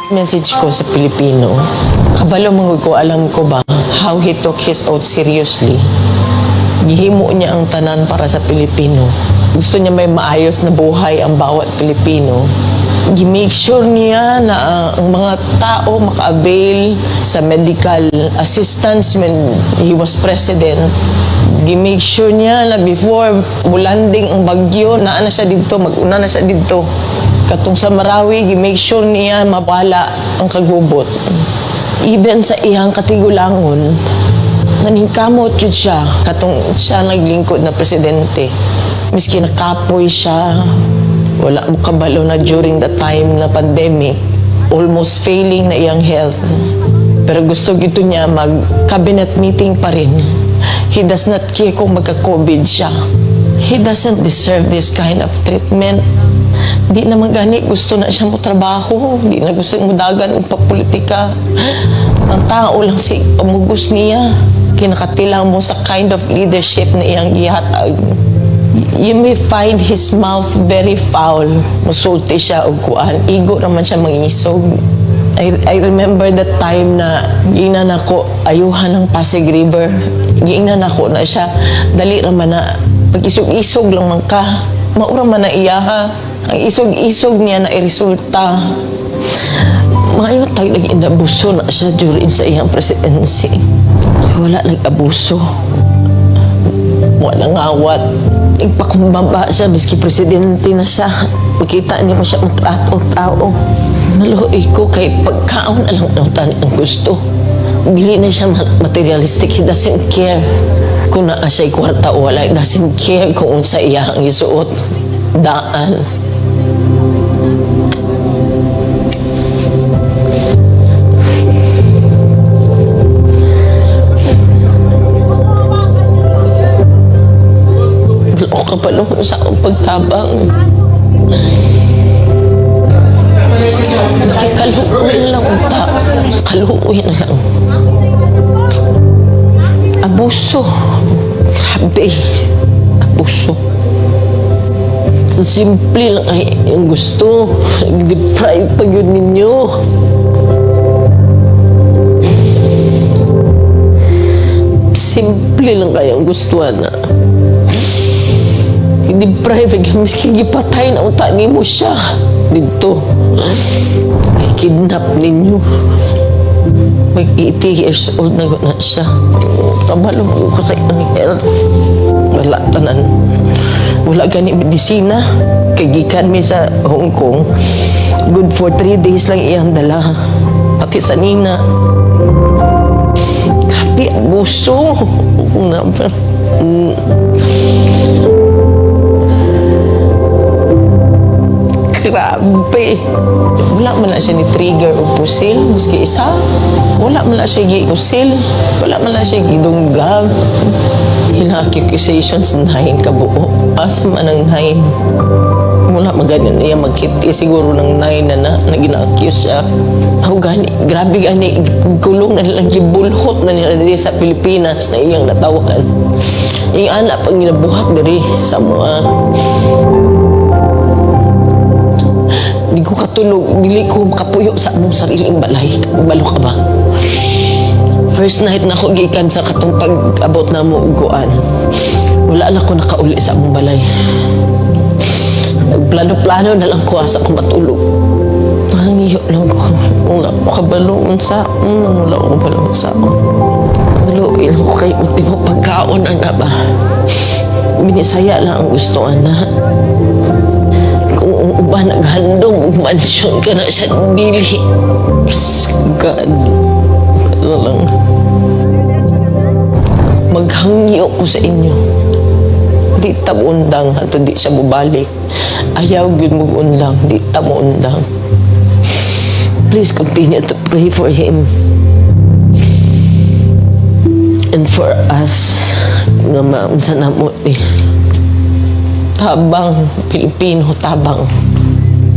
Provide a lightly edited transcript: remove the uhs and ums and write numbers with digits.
Message ko sa Pilipino, kabalo mangod ko, alam ko ba how he took his oath seriously. Gihimo niya ang tanan para sa Pilipino. Gusto niya may maayos na buhay ang bawat Pilipino. Gi-make sure niya na ang mga tao maka-avail sa medical assistance when he was president. Gi-make sure niya na before bulanding ang bagyo, naa na siya dito, mag-una na siya dito. Katong sa Marawi, gi-make sure niya mabala ang kagubot. Even sa iyang katigulangon, naningkamot yun siya. Katong siya naglingkod na presidente. Miski nakapoy siya, wala mo kabalo na during the time na pandemic, almost failing na iyang health. Pero gusto gito niya mag-cabinet meeting pa rin. He does not care kung magka-COVID siya. He doesn't deserve this kind of treatment. Di na magani, gusto na siya mo trabaho. Di na gusto mo dagan ng papolitika. Ang tao lang si pamugos niya. Kinakatilang mo sa kind of leadership na iyang gihatag. You may find his mouth very foul. Musulti siya o kuan. Igo naman siya mangisog. I remember that time na giingnan ako ayuhan ng Pasig River. Giingnan ako na siya. Dali naman na pag-isog-isog lang man ka. Maura man na iya ha. Ang isog-isog niya na iresulta. Maayong tayo nag-inabuso na siya during sa iyang presidency. Wala nag-abuso. Wala ngawat. Ipakambaba siya, miski presidente na siya. Makita niyo mo siya matrato-tao. Naluhoy ko kay pagkaon na lang ang gusto. Dili na siya materialistic. He doesn't care kung naa siya'y kwarta o wala. He doesn't care kung unsa iya ang isuot. Daan. Wala ko kapalong sa akong pagtabang. Kasi kaluoy lang unta. Kaluoy na lang. Abuso. Grabe. Abuso. Simple lang ay yung gusto. Nag-deprive pa yun ninyo. Simple lang kaya ang gustuhan na. Nag-deprive ay miskin gipatay na unta mo siya. Dito. Kidnap ninyo. Mag 80 years old na siya. Kabalo mo ko sa iyang health. Wala tanan. Wala gani medisina. Kagikan mi sa Hong Kong. Good for 3 days lang iyang dala. Pati sa nina. Kapi, abuso. Grabe. Wala man na siya ni trigger o pusil. Maski isa. Wala man na siya gi-pusil. Wala man na siya gidunggab. Hina-accusations 9 kabuo. Asa man ang 9. Wala maganin niya magkiti. Siguro ng 9 na gina-accuse siya. Ako gani. Grabe gani. Gulong na nilang gibulhot na nila diri sa Pilipinas na iyang natawan. Yung anak pag ginabuhat diri sa mga di ko katulog, dili ko makapuyo sa among sariling balay. Balo ka ba? First night na ako gikan sa katong pag-abot na mo uguan. Wala lang ko nakauli sa among balay. Nagplano-plano na lang ko asa ko matulog. Nangiyo lang ko. Wala ko kabalong sa wala ko kabalong sa Baluin ko kay ultimo pagkaon na ba? Minisaya lang ang gustuhan na. Kung uba naghandong, mansyon ka na sa dili. God. Ano lang. Maghangyo ko sa inyo. Di tamundang ato di siya mubalik. Ayaw yun mo undang. Di tamundang. Please continue to pray for him. And for us, nga maunsa na mo eh. Tabang, Pilipino, tabang.